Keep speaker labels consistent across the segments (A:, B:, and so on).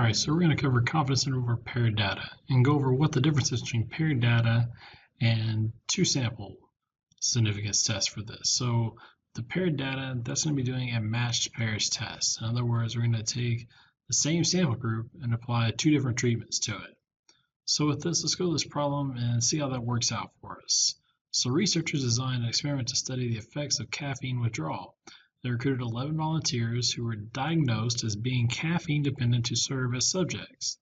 A: Alright, so we're going to cover confidence interval over paired data and go over what the difference is between paired data and two sample significance tests for this. So the paired data, that's going to be doing a matched pairs test. In other words, we're going to take the same sample group and apply two different treatments to it. So with this, let's go to this problem and see how that works out for us. So researchers designed an experiment to study the effects of caffeine withdrawal. They recruited 11 volunteers who were diagnosed as being caffeine dependent to serve as subjects.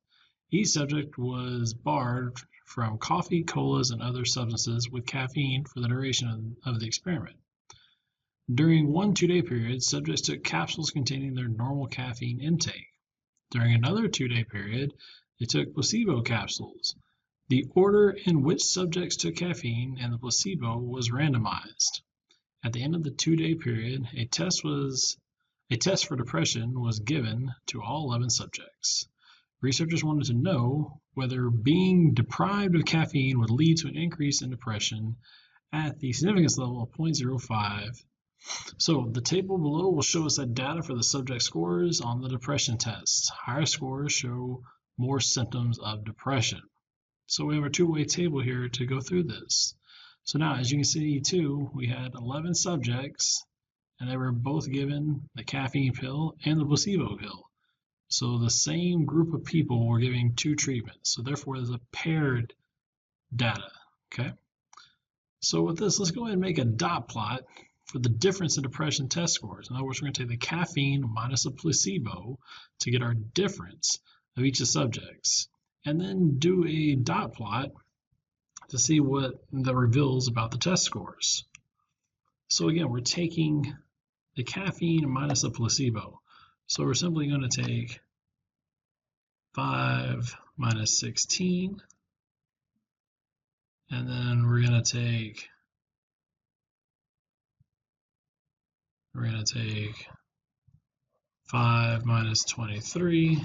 A: Each subject was barred from coffee, colas, and other substances with caffeine for the duration of the experiment. During one 2-day period, subjects took capsules containing their normal caffeine intake. During another 2-day period, they took placebo capsules. The order in which subjects took caffeine and the placebo was randomized. At the end of the 2-day period, a test for depression was given to all 11 subjects. Researchers wanted to know whether being deprived of caffeine would lead to an increase in depression at the significance level of 0.05. So the table below will show us that data for the subject scores on the depression tests. Higher scores show more symptoms of depression. So we have a two-way table here to go through this. So now, as you can see too, we had 11 subjects and they were both given the caffeine pill and the placebo pill. So the same group of people were giving two treatments. So therefore, there's a paired data, okay? So with this, let's go ahead and make a dot plot for the difference in depression test scores. In other words, we're going to take the caffeine minus a placebo to get our difference of each of the subjects, and then do a dot plot to see what that reveals about the test scores. So again, we're taking the caffeine minus a placebo. So we're simply going to take 5 minus 16, and then we're going to take 5 minus 23,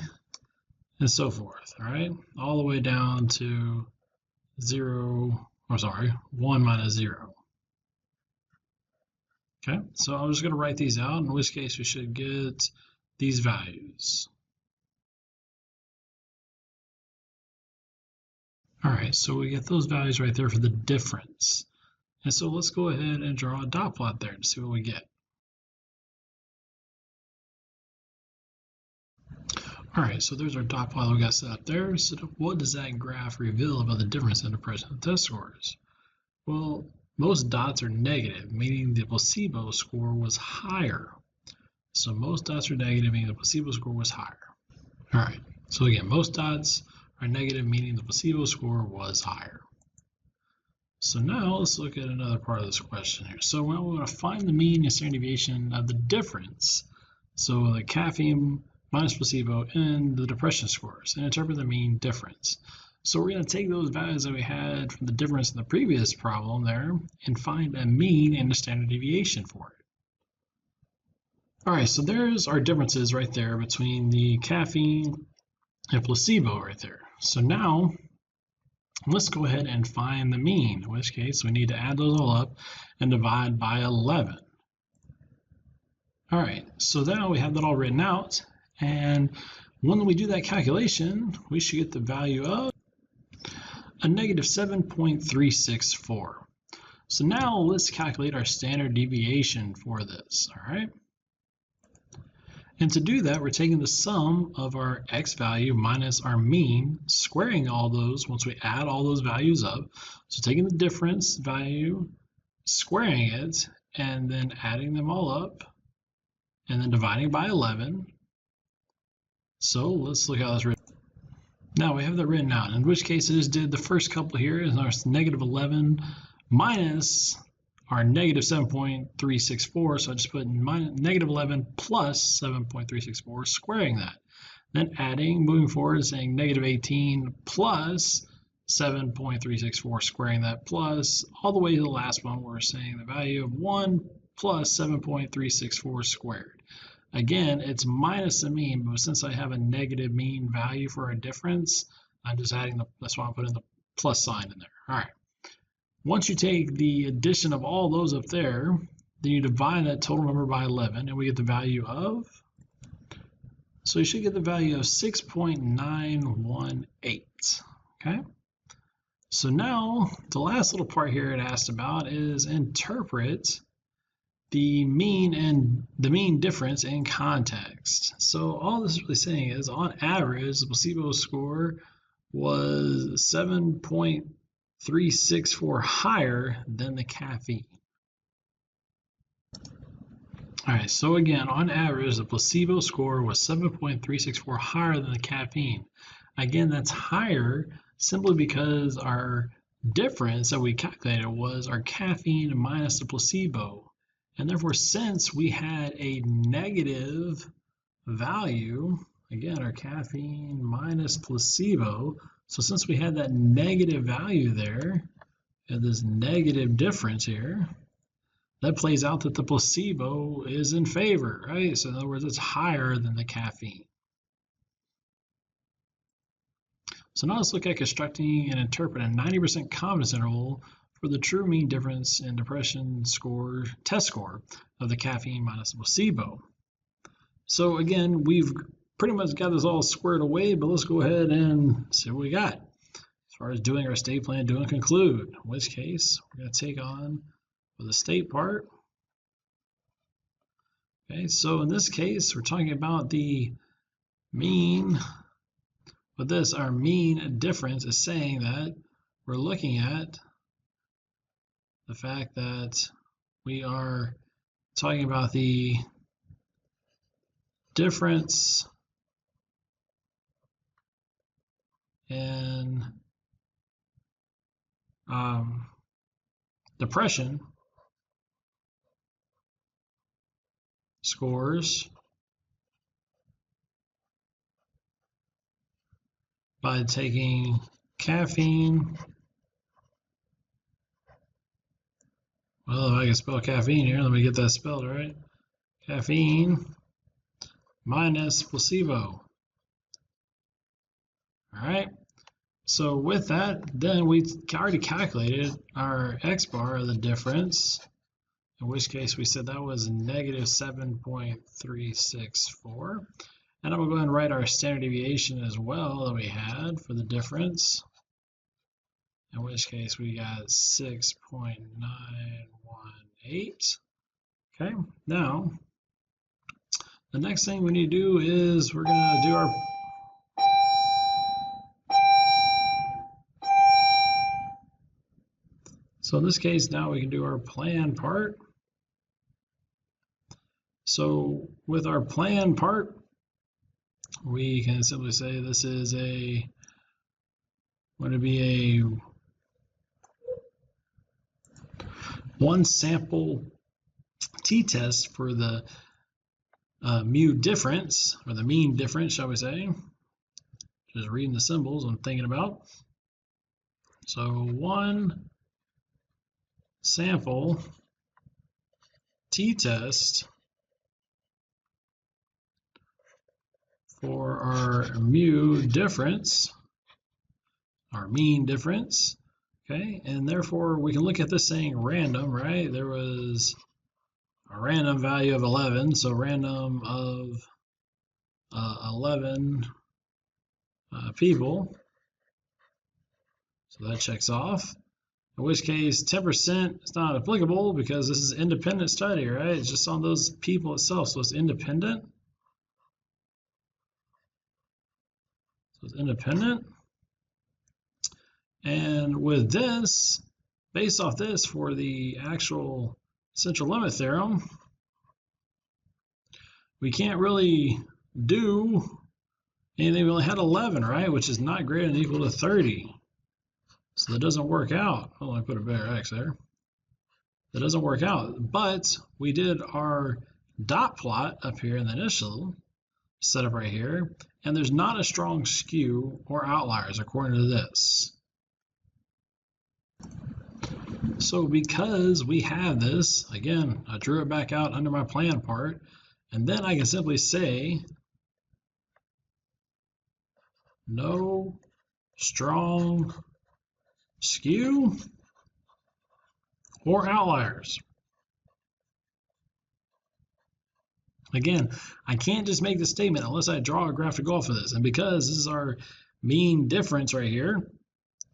A: and so forth, all right? All the way down to 1 minus 0. Okay, so I'm just going to write these out, in which case we should get these values. All right, so we get those values right there for the difference. And so let's go ahead and draw a dot plot there to see what we get. All right, so there's our dot plot that we got set up there. So what does that graph reveal about the difference in depression test scores? Well, most dots are negative, meaning the placebo score was higher. So most dots are negative, meaning the placebo score was higher. All right, so again, most dots are negative, meaning the placebo score was higher. So now let's look at another part of this question here. So we want to find the mean and standard deviation of the difference. So the caffeine minus placebo and the depression scores, and interpret the mean difference. So we're going to take those values that we had from the difference in the previous problem there and find a mean and a standard deviation for it. All right, so there's our differences right there between the caffeine and placebo right there. So now let's go ahead and find the mean, in which case we need to add those all up and divide by 11. All right, so now we have that all written out, and when we do that calculation, we should get the value of a negative 7.364. So now let's calculate our standard deviation for this, all right? And to do that, we're taking the sum of our x value minus our mean, squaring all those once we add all those values up. So taking the difference value, squaring it, and then adding them all up, and then dividing by 11. So let's look how that's written. Now we have that written out, in which case I just did the first couple here is our negative 11 minus our negative 7.364. So I just put negative 11 plus 7.364, squaring that. Then adding, moving forward, saying negative 18 plus 7.364, squaring that, plus all the way to the last one, we're saying the value of 1 plus 7.364 squared. Again, it's minus the mean, but since I have a negative mean value for our difference, I'm just adding that's why I'm putting the plus sign in there. All right. Once you take the addition of all those up there, then you divide that total number by 11, and we get the value of So you should get the value of 6.918. Okay. So now the last little part here it asked about is interpret the mean difference in context. So all this is really saying is on average, the placebo score was 7.364 higher than the caffeine. All right, so again, on average, the placebo score was 7.364 higher than the caffeine. Again, that's higher simply because our difference that we calculated was our caffeine minus the placebo. And therefore, since we had a negative value, again, our caffeine minus placebo, so since we had that negative value there, and this negative difference here, that plays out that the placebo is in favor, right? So in other words, it's higher than the caffeine. So now let's look at constructing and interpret a 90% confidence interval for the true mean difference in depression score, test score of the caffeine minus the placebo. So again, we've pretty much got this all squared away, but let's go ahead and see what we got. As far as doing our state plan, do and conclude, in which case we're going to take on for the state part. Okay, so in this case, we're talking about the mean. With this, our mean difference is saying that we're looking at the fact that we are talking about the difference in depression scores by taking caffeine. Well, if I can spell caffeine here, let me get that spelled right. Caffeine minus placebo. All right. So with that, then we already calculated our x bar of the difference, in which case we said that was negative 7.364. And I'm going to go ahead and write our standard deviation as well that we had for the difference, in which case we got 6.918. Okay, now the next thing we need to do is we're going to do our So in this case, now we can do our plan part. So with our plan part, we can simply say this is going to be a one sample t-test for the mu difference, or the mean difference, shall we say. Just reading the symbols I'm thinking about. So one sample t-test for our mu difference, our mean difference, okay? And therefore we can look at this saying random, right? There was a random value of 11, so random of 11 people. So that checks off. In which case 10% is not applicable because this is an independent study, right? It's just on those people itself, so it's independent. So it's independent. And with this, based off this for the actual central limit theorem, we can't really do anything. We only had 11, right? Which is not greater than or equal to 30. So that doesn't work out. Oh, I put a bigger X there. That doesn't work out. But we did our dot plot up here in the initial setup right here, and there's not a strong skew or outliers according to this. So because we have this, again, I drew it back out under my plan part, and then I can simply say no strong skew or outliers. Again, I can't just make the statement unless I draw a graph to go off of this. And because this is our mean difference right here,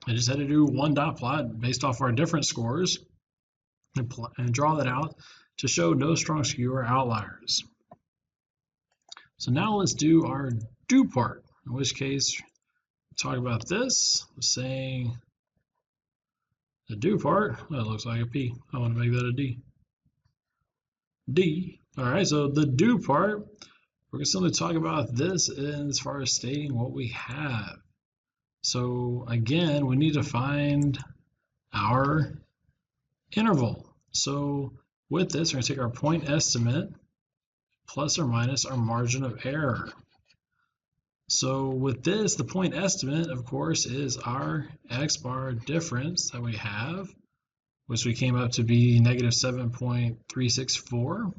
A: I just had to do one dot plot based off our difference scores and draw that out to show no strong skew or outliers. So now let's do our do part, in which case talk about this, saying the do part, that looks like a P. I want to make that a D. D. All right, so the do part, we're going to simply talk about this as far as stating what we have. So again, we need to find our interval. So with this, we're going to take our point estimate plus or minus our margin of error. So with this, the point estimate, of course, is our X bar difference that we have, which we came up to be negative 7.364.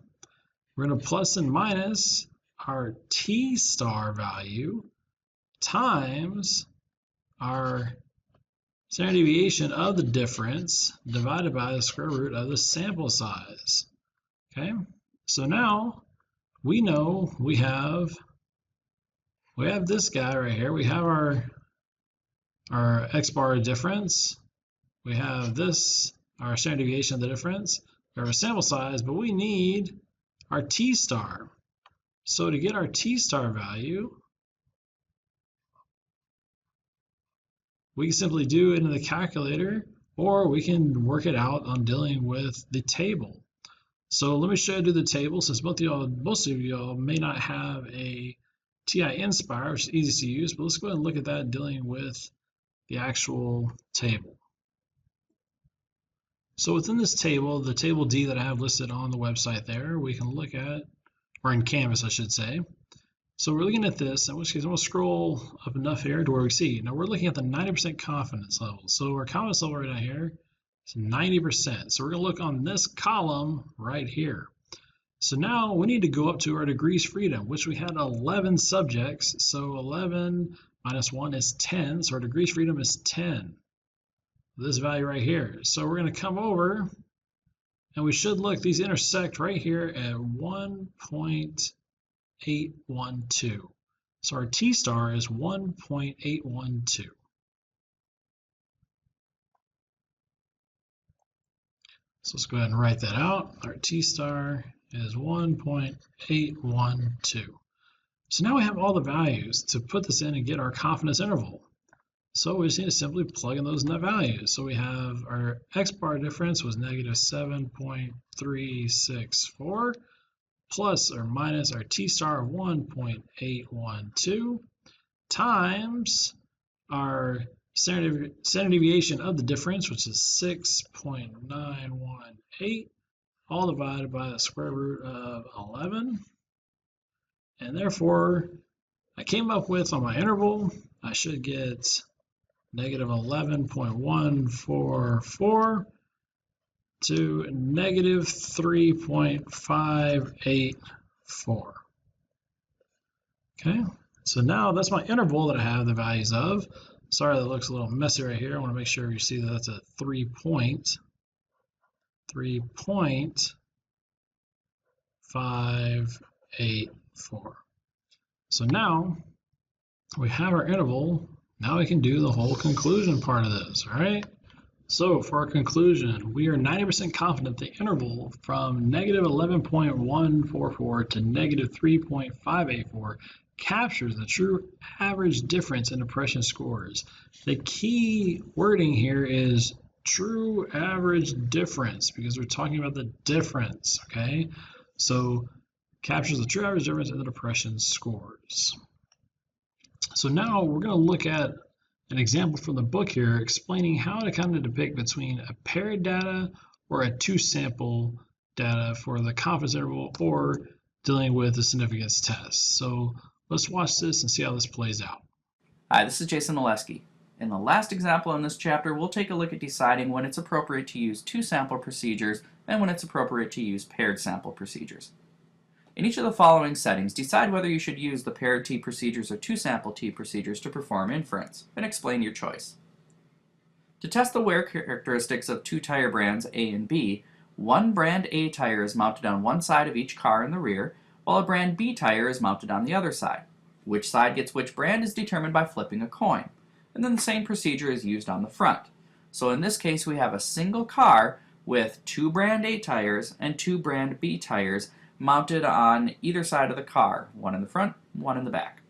A: We're going to plus and minus our T star value times our standard deviation of the difference divided by the square root of the sample size. Okay, so now we know we have this guy right here. We have our X bar difference. We have this, our standard deviation of the difference. We have our sample size, but we need our T star. So to get our T star value, we can simply do it in the calculator, or we can work it out on dealing with the table. So let me show you the table, since most of y'all may not have a TI Inspire, which is easy to use, but let's go ahead and look at that dealing with the actual table. So within this table, the table D that I have listed on the website there, we can look at, or in Canvas, I should say. So we're looking at this, in which case I'm going to scroll up enough here to where we see. Now we're looking at the 90% confidence level. So our confidence level right down here is 90%. So we're going to look on this column right here. So now we need to go up to our degrees freedom, which we had 11 subjects. So 11 minus 1 is 10. So our degrees freedom is 10. This value right here. So we're going to come over, and we should look, these intersect right here at 1.812. So our T star is 1.812. So let's go ahead and write that out. Our T star is 1.812. So now we have all the values to put this in and get our confidence interval. So we just need to simply plug in those net values. So we have our X bar difference was negative 7.364 plus or minus our T star of 1.812 times our standard deviation of the difference, which is 6.918, all divided by the square root of 11. And therefore, I came up with, on my interval, I should get negative 11.144 to negative 3.584. Okay, so now that's my interval that I have the values of. Sorry that looks a little messy right here. I want to make sure you see that that's a 3.584. So now we have our interval. Now we can do the whole conclusion part of this, all right? So for our conclusion, we are 90% confident the interval from negative 11.144 to negative 3.584 captures the true average difference in depression scores. The key wording here is true average difference, because we're talking about the difference, okay? So captures the true average difference in the depression scores. So now we're going to look at an example from the book here explaining how to kind of depict between a paired data or a two sample data for the confidence interval or dealing with the significance test. So let's watch this and see how this plays out.
B: Hi, this is Jason Oleski. In the last example in this chapter, we'll take a look at deciding when it's appropriate to use two sample procedures and when it's appropriate to use paired sample procedures. In each of the following settings, decide whether you should use the paired T procedures or two sample T procedures to perform inference, and explain your choice. To test the wear characteristics of two tire brands A and B, one brand A tire is mounted on one side of each car in the rear, while a brand B tire is mounted on the other side. Which side gets which brand is determined by flipping a coin, and then the same procedure is used on the front. So in this case, we have a single car with 2 brand A tires and 2 brand B tires mounted on either side of the car, one in the front, one in the back.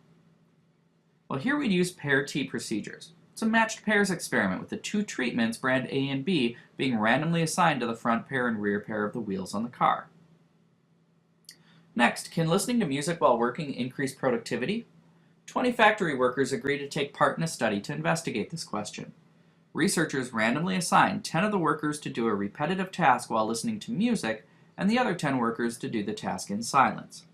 B: Well, here we'd use pair T procedures. It's a matched pairs experiment with the 2 treatments, brand A and B, being randomly assigned to the front pair and rear pair of the wheels on the car. Next, can listening to music while working increase productivity? 20 factory workers agreed to take part in a study to investigate this question. Researchers randomly assigned 10 of the workers to do a repetitive task while listening to music, and the other 10 workers to do the task in silence.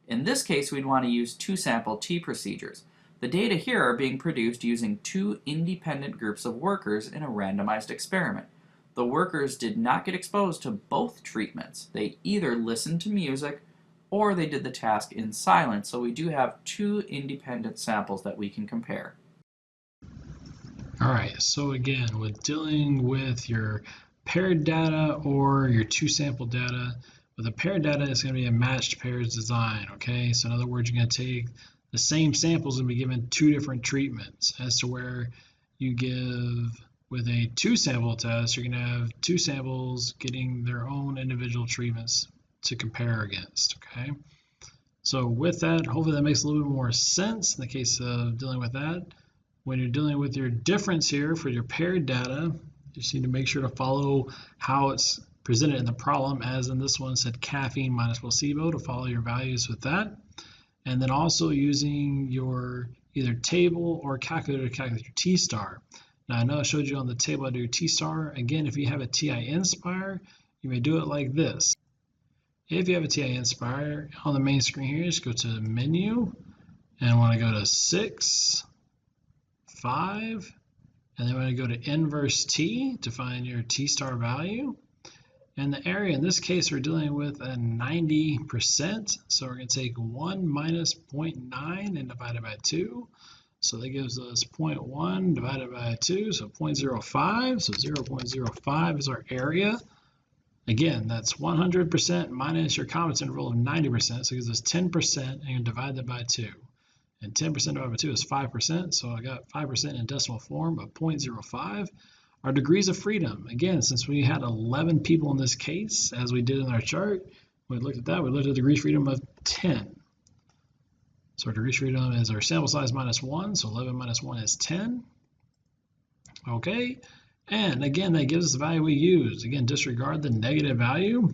B: In this case, we'd want to use 2 sample T procedures. The data here are being produced using 2 independent groups of workers in a randomized experiment. The workers did not get exposed to both treatments. They either listened to music or they did the task in silence, so we do have 2 independent samples that we can compare.
A: All right, so again, with dealing with your paired data or your 2 sample data, with a paired data, it's going to be a matched pairs design, okay? So in other words, you're going to take the same samples and be given 2 different treatments, as to where you give, with a 2 sample test, you're going to have 2 samples getting their own individual treatments to compare against, okay? So with that, hopefully that makes a little bit more sense in the case of dealing with that. When you're dealing with your difference here for your paired data, you just need to make sure to follow how it's presented in the problem, as in this one said caffeine minus placebo, to follow your values with that. And then also using your either table or calculator to calculate your T-star. Now I know I showed you on the table how to do T-star. Again, if you have a TI Inspire, you may do it like this. If you have a TI Inspire, on the main screen here, just go to the menu, and I want to go to 6, 5, and then we're going to go to inverse T to find your T-star value. And the area, in this case, we're dealing with a 90%. So we're going to take 1 minus 0.9 and divide it by 2. So that gives us 0.1 divided by 2, so 0.05. So 0.05 is our area. Again, that's 100% minus your confidence interval of 90%. So it gives us 10%, and you divide that by 2. And 10% divided by 2 is 5%, so I got 5% in decimal form of 0.05. Our degrees of freedom, again, since we had 11 people in this case, as we did in our chart, we looked at that, we looked at degrees of freedom of 10. So our degrees of freedom is our sample size minus 1, so 11 minus 1 is 10. Okay, and again, that gives us the value we used. Again, disregard the negative value,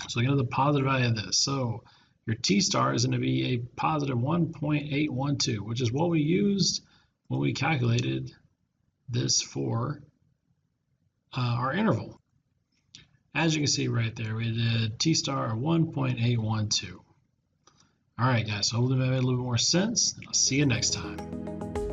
A: so we get the positive value of this. So your T-star is going to be a positive 1.812, which is what we used when we calculated this for our interval. As you can see right there, we did T-star of 1.812. All right, guys, so hopefully that made a little bit more sense, and I'll see you next time.